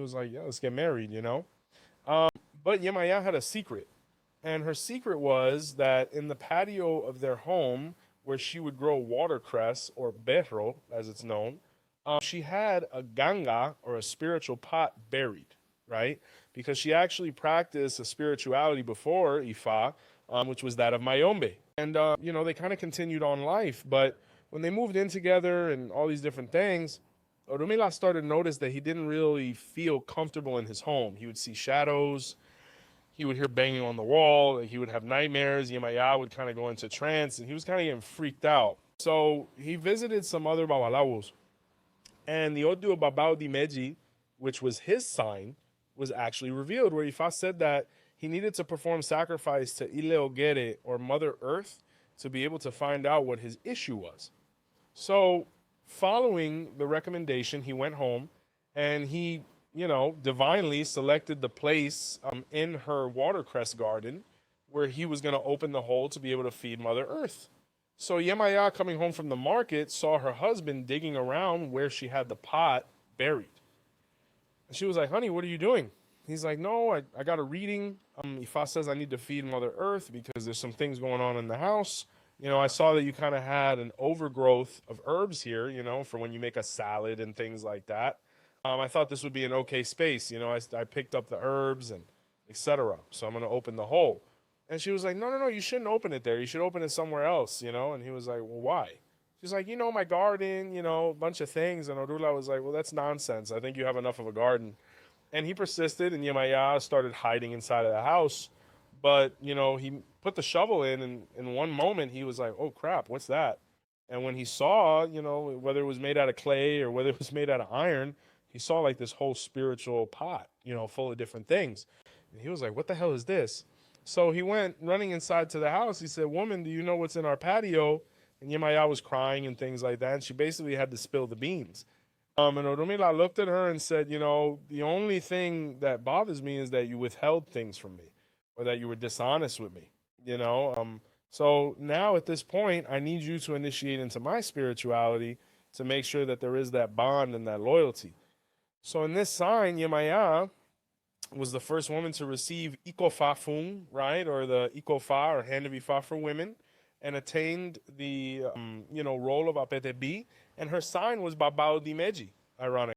was like, yeah, let's get married, you know? But Yemaya had a secret. And her secret was that in the patio of their home, where she would grow watercress, or berro, as it's known, she had a ganga, or a spiritual pot, buried, right? Because she actually practiced a spirituality before Ifa, which was that of Mayombe. And, they kind of continued on life. But when they moved in together and all these different things, Orumila started to notice that he didn't really feel comfortable in his home. He would see shadows. He would hear banging on the wall. He would have nightmares. Yemaya would kind of go into trance, and he was kind of getting freaked out. So he visited some other babalawos, and the Odu Babao di Meji, which was his sign, was actually revealed, where Ifa said that he needed to perform sacrifice to Ileogere, or Mother Earth, to be able to find out what his issue was. So, following the recommendation, he went home and he, divinely selected the place in her watercress garden where he was going to open the hole to be able to feed Mother Earth. So, Yemaya, coming home from the market, saw her husband digging around where she had the pot buried. And she was like, honey, what are you doing? He's like, no, I got a reading. Ifa says I need to feed Mother Earth because there's some things going on in the house. I saw that you kind of had an overgrowth of herbs here, for when you make a salad and things like that. I thought this would be an okay space. I picked up the herbs and etc. So I'm going to open the hole. And she was like, no, no, no, you shouldn't open it there. You should open it somewhere else, And he was like, well, why? She's like, my garden, a bunch of things. And Orula was like, well, that's nonsense. I think you have enough of a garden. And he persisted, and Yemaya started hiding inside of the house. But, he put the shovel in, and in one moment, he was like, oh, crap, what's that? And when he saw, whether it was made out of clay or whether it was made out of iron, he saw like this whole spiritual pot, full of different things. And he was like, what the hell is this? So he went running inside to the house. He said, woman, do you know what's in our patio? And Yemaya was crying and things like that. And she basically had to spill the beans. And Orumila looked at her and said, the only thing that bothers me is that you withheld things from me, or that you were dishonest with me, So now at this point, I need you to initiate into my spirituality to make sure that there is that bond and that loyalty. So in this sign, Yemaya was the first woman to receive Ikofafung, right, or the Ikofa, or hand of Ifa for women, and attained the, role of Apetebi, and her sign was Babao di Meji, ironically.